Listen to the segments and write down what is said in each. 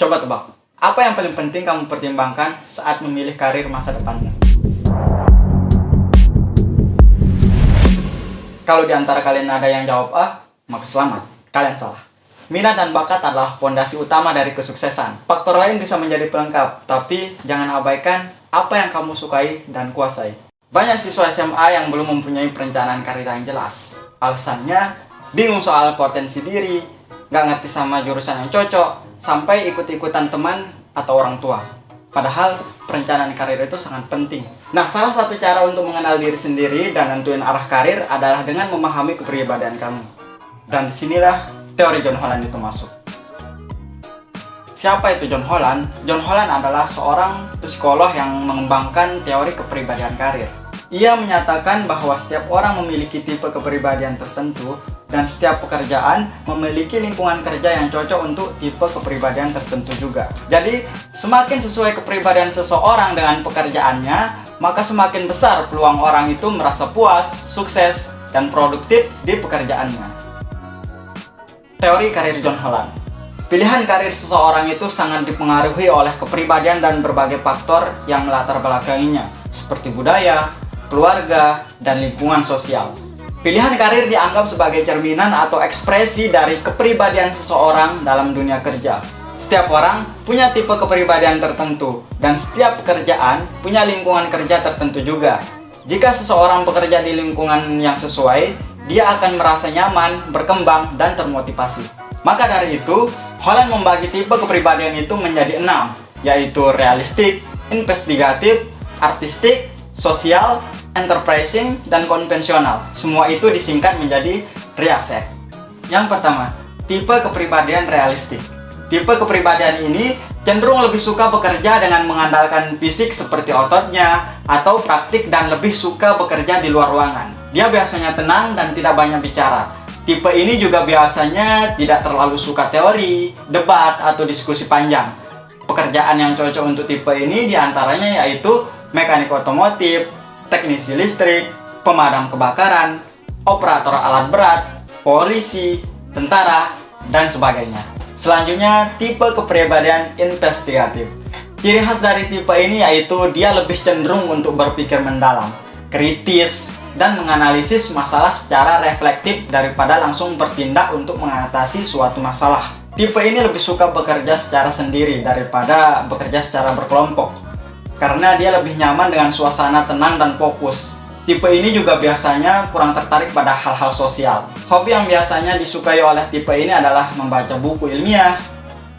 Coba tebak, apa yang paling penting kamu pertimbangkan saat memilih karir masa depanmu? Kalau di antara kalian ada yang jawab A, maka selamat, kalian salah. Minat dan bakat adalah fondasi utama dari kesuksesan. Faktor lain bisa menjadi pelengkap, tapi jangan abaikan apa yang kamu sukai dan kuasai. Banyak siswa SMA yang belum mempunyai perencanaan karir yang jelas. Alasannya, bingung soal potensi diri, nggak ngerti sama jurusan yang cocok, sampai ikut-ikutan teman atau orang tua. Padahal perencanaan karir itu sangat penting. Nah, salah satu cara untuk mengenal diri sendiri dan nentuin arah karir adalah dengan memahami kepribadian kamu. Dan disinilah teori John Holland itu masuk. Siapa itu John Holland? John Holland adalah seorang psikolog yang mengembangkan teori kepribadian karir. Ia menyatakan bahwa setiap orang memiliki tipe kepribadian tertentu dan setiap pekerjaan memiliki lingkungan kerja yang cocok untuk tipe kepribadian tertentu juga. Jadi, semakin sesuai kepribadian seseorang dengan pekerjaannya, maka semakin besar peluang orang itu merasa puas, sukses, dan produktif di pekerjaannya. Teori karir John Holland. Pilihan karir seseorang itu sangat dipengaruhi oleh kepribadian dan berbagai faktor yang melatar belakanginya, seperti budaya, keluarga, dan lingkungan sosial. Pilihan karir dianggap sebagai cerminan atau ekspresi dari kepribadian seseorang dalam dunia kerja. Setiap orang punya tipe kepribadian tertentu, dan setiap pekerjaan punya lingkungan kerja tertentu juga. Jika seseorang bekerja di lingkungan yang sesuai, dia akan merasa nyaman, berkembang, dan termotivasi. Maka dari itu, Holland membagi tipe kepribadian itu menjadi 6, yaitu realistik, investigatif, artistik, sosial, enterprising, dan konvensional. Semua itu disingkat menjadi REASEC. Yang pertama, tipe kepribadian realistik. Tipe kepribadian ini cenderung lebih suka bekerja dengan mengandalkan fisik seperti ototnya atau praktik dan lebih suka bekerja di luar ruangan. Dia biasanya tenang dan tidak banyak bicara. Tipe ini juga biasanya tidak terlalu suka teori, debat, atau diskusi panjang. Pekerjaan yang cocok untuk tipe ini diantaranya yaitu mekanik otomotif, teknisi listrik, pemadam kebakaran, operator alat berat, polisi, tentara, dan sebagainya. Selanjutnya, tipe kepribadian investigatif. Ciri khas dari tipe ini yaitu dia lebih cenderung untuk berpikir mendalam, kritis, dan menganalisis masalah secara reflektif daripada langsung bertindak untuk mengatasi suatu masalah. Tipe ini lebih suka bekerja secara sendiri daripada bekerja secara berkelompok, karena dia lebih nyaman dengan suasana tenang dan fokus. Tipe ini juga biasanya kurang tertarik pada hal-hal sosial. Hobi yang biasanya disukai oleh tipe ini adalah membaca buku ilmiah,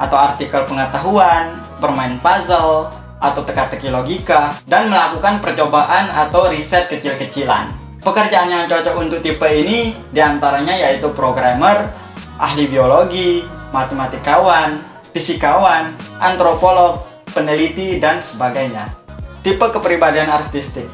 atau artikel pengetahuan, bermain puzzle, atau teka-teki logika, dan melakukan percobaan atau riset kecil-kecilan. Pekerjaan yang cocok untuk tipe ini diantaranya yaitu programmer, ahli biologi, matematikawan, fisikawan, antropolog, peneliti, dan sebagainya. Tipe kepribadian artistik.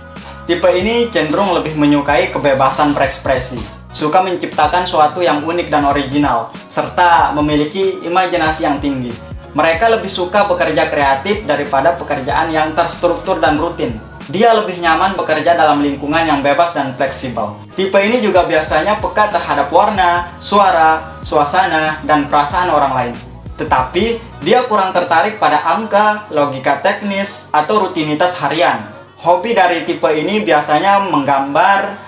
Tipe ini cenderung lebih menyukai kebebasan berekspresi, suka menciptakan sesuatu yang unik dan original, serta memiliki imajinasi yang tinggi. Mereka lebih suka bekerja kreatif daripada pekerjaan yang terstruktur dan rutin. Dia lebih nyaman bekerja dalam lingkungan yang bebas dan fleksibel. Tipe ini juga biasanya peka terhadap warna, suara, suasana, dan perasaan orang lain. Tetapi, dia kurang tertarik pada angka, logika teknis, atau rutinitas harian. Hobi dari tipe ini biasanya menggambar,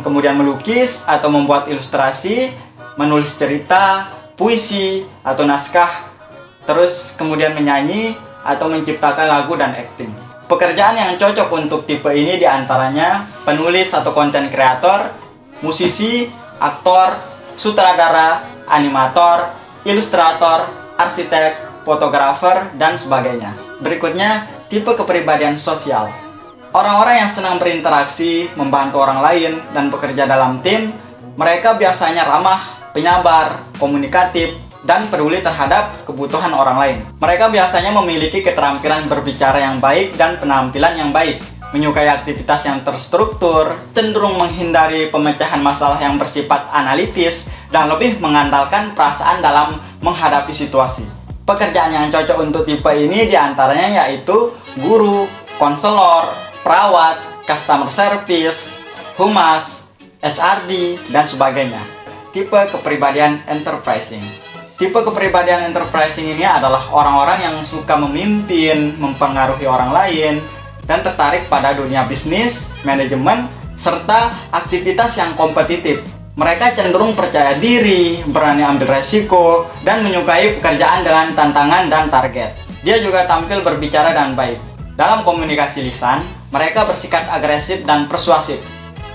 kemudian melukis, atau membuat ilustrasi, menulis cerita, puisi, atau naskah, terus kemudian menyanyi, atau menciptakan lagu dan akting. Pekerjaan yang cocok untuk tipe ini diantaranya penulis atau konten kreator, musisi, aktor, sutradara, animator, ilustrator, arsitek, fotografer, dan sebagainya. Berikutnya, tipe kepribadian sosial. Orang-orang yang senang berinteraksi, membantu orang lain, dan bekerja dalam tim, mereka biasanya ramah, penyabar, komunikatif, dan peduli terhadap kebutuhan orang lain. Mereka biasanya memiliki keterampilan berbicara yang baik dan penampilan yang baik, menyukai aktivitas yang terstruktur, cenderung menghindari pemecahan masalah yang bersifat analitis, dan lebih mengandalkan perasaan dalam menghadapi situasi. Pekerjaan yang cocok untuk tipe ini diantaranya yaitu guru, konselor, perawat, customer service, humas, HRD, dan sebagainya. Tipe kepribadian enterprising. Tipe kepribadian enterprising ini adalah orang-orang yang suka memimpin, mempengaruhi orang lain, dan tertarik pada dunia bisnis, manajemen, serta aktivitas yang kompetitif. Mereka cenderung percaya diri, berani ambil resiko, dan menyukai pekerjaan dengan tantangan dan target. Dia juga tampil berbicara dengan baik. Dalam komunikasi lisan, mereka bersikap agresif dan persuasif.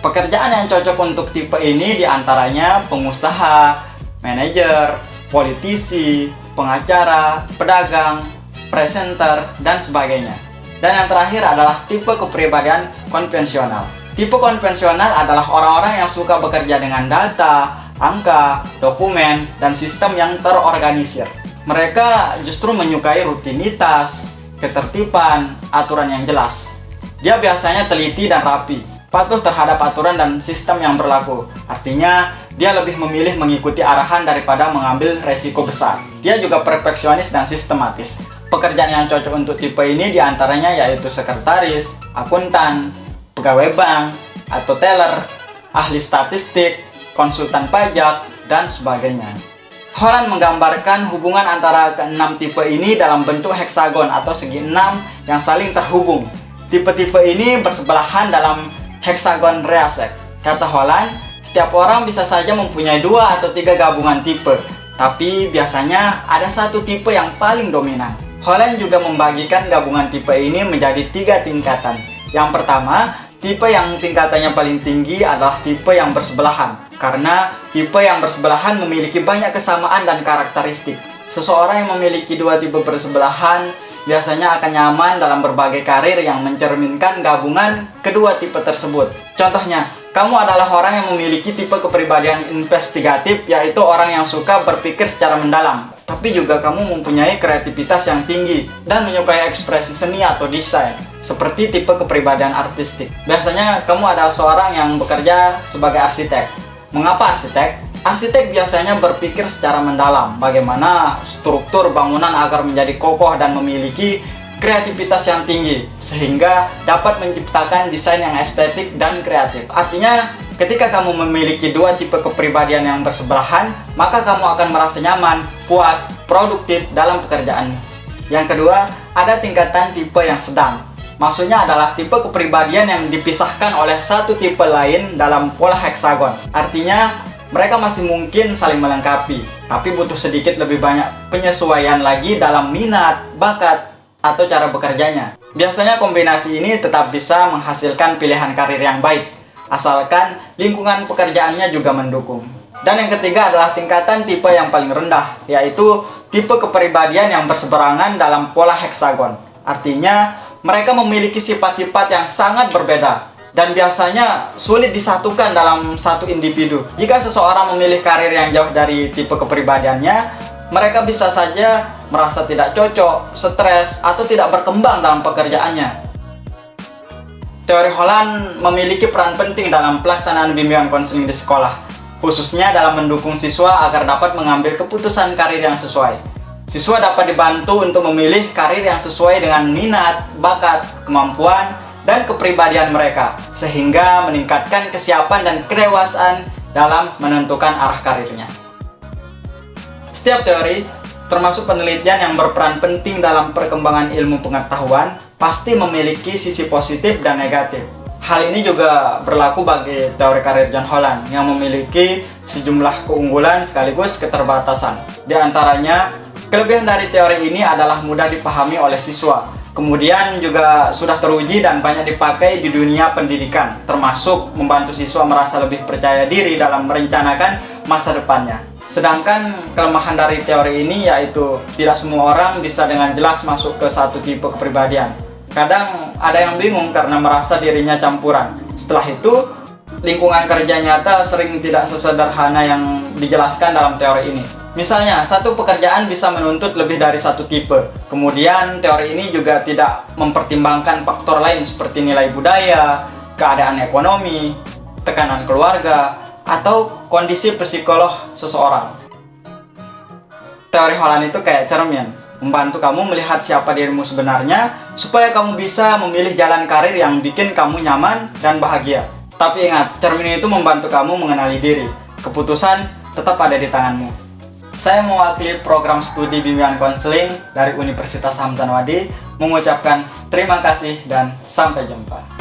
Pekerjaan yang cocok untuk tipe ini diantaranya pengusaha, manajer, politisi, pengacara, pedagang, presenter, dan sebagainya. Dan yang terakhir adalah tipe kepribadian konvensional. Tipe konvensional adalah orang-orang yang suka bekerja dengan data, angka, dokumen, dan sistem yang terorganisir. Mereka justru menyukai rutinitas, ketertiban, aturan yang jelas. Dia biasanya teliti dan rapi, patuh terhadap aturan dan sistem yang berlaku. Artinya, dia lebih memilih mengikuti arahan daripada mengambil resiko besar. Dia juga perfeksionis dan sistematis. Pekerjaan yang cocok untuk tipe ini diantaranya yaitu sekretaris, akuntan, pegawai bank, atau teller, ahli statistik, konsultan pajak, dan sebagainya. Holland menggambarkan hubungan antara keenam tipe ini dalam bentuk heksagon atau segi enam yang saling terhubung. Tipe-tipe ini bersebelahan dalam heksagon Reasek. Kata Holland, setiap orang bisa saja mempunyai 2 atau 3 gabungan tipe, tapi biasanya ada satu tipe yang paling dominan. Holland juga membagikan gabungan tipe ini menjadi 3 tingkatan. Yang pertama, tipe yang tingkatannya paling tinggi adalah tipe yang bersebelahan, karena tipe yang bersebelahan memiliki banyak kesamaan dan karakteristik. Seseorang yang memiliki 2 tipe bersebelahan biasanya akan nyaman dalam berbagai karir yang mencerminkan gabungan kedua tipe tersebut. Contohnya, kamu adalah orang yang memiliki tipe kepribadian investigatif, yaitu orang yang suka berpikir secara mendalam, tapi juga kamu mempunyai kreativitas yang tinggi dan menyukai ekspresi seni atau desain, seperti tipe kepribadian artistik. Biasanya kamu adalah seorang yang bekerja sebagai arsitek. Mengapa arsitek? Arsitek biasanya berpikir secara mendalam bagaimana struktur bangunan agar menjadi kokoh dan memiliki kreativitas yang tinggi, sehingga dapat menciptakan desain yang estetik dan kreatif. Artinya, ketika kamu memiliki 2 tipe kepribadian yang bersebelahan, maka kamu akan merasa nyaman, puas, produktif dalam pekerjaanmu. Yang kedua, ada tingkatan tipe yang sedang. Maksudnya adalah tipe kepribadian yang dipisahkan oleh satu tipe lain dalam pola heksagon. Artinya, mereka masih mungkin saling melengkapi, tapi butuh sedikit lebih banyak penyesuaian lagi dalam minat, bakat, atau cara bekerjanya. Biasanya kombinasi ini tetap bisa menghasilkan pilihan karir yang baik, asalkan lingkungan pekerjaannya juga mendukung. Dan yang ketiga adalah tingkatan tipe yang paling rendah, yaitu tipe kepribadian yang berseberangan dalam pola heksagon. Artinya, mereka memiliki sifat-sifat yang sangat berbeda dan biasanya sulit disatukan dalam satu individu. Jika seseorang memilih karir yang jauh dari tipe kepribadiannya, mereka bisa saja merasa tidak cocok, stres, atau tidak berkembang dalam pekerjaannya. Teori Holland memiliki peran penting dalam pelaksanaan bimbingan konseling di sekolah, khususnya dalam mendukung siswa agar dapat mengambil keputusan karir yang sesuai. Siswa dapat dibantu untuk memilih karir yang sesuai dengan minat, bakat, kemampuan, dan kepribadian mereka, sehingga meningkatkan kesiapan dan kedewasaan dalam menentukan arah karirnya. Setiap teori, termasuk penelitian yang berperan penting dalam perkembangan ilmu pengetahuan, pasti memiliki sisi positif dan negatif. Hal ini juga berlaku bagi teori karir John Holland yang memiliki sejumlah keunggulan sekaligus keterbatasan. Di antaranya, kelebihan dari teori ini adalah mudah dipahami oleh siswa. Kemudian juga sudah teruji dan banyak dipakai di dunia pendidikan, termasuk membantu siswa merasa lebih percaya diri dalam merencanakan masa depannya. Sedangkan kelemahan dari teori ini yaitu tidak semua orang bisa dengan jelas masuk ke satu tipe kepribadian. Kadang ada yang bingung karena merasa dirinya campuran. Setelah itu, lingkungan kerja nyata sering tidak sesederhana yang dijelaskan dalam teori ini. Misalnya, satu pekerjaan bisa menuntut lebih dari satu tipe. Kemudian, teori ini juga tidak mempertimbangkan faktor lain seperti nilai budaya, keadaan ekonomi, tekanan keluarga, atau kondisi psikolog seseorang. Teori Holland itu kayak cermin, membantu kamu melihat siapa dirimu sebenarnya, supaya kamu bisa memilih jalan karir yang bikin kamu nyaman dan bahagia. Tapi ingat, cermin itu membantu kamu mengenali diri. Keputusan tetap ada di tanganmu. Saya mewakili program studi bimbingan konseling dari Universitas Hamzah Anwadi mengucapkan terima kasih dan sampai jumpa.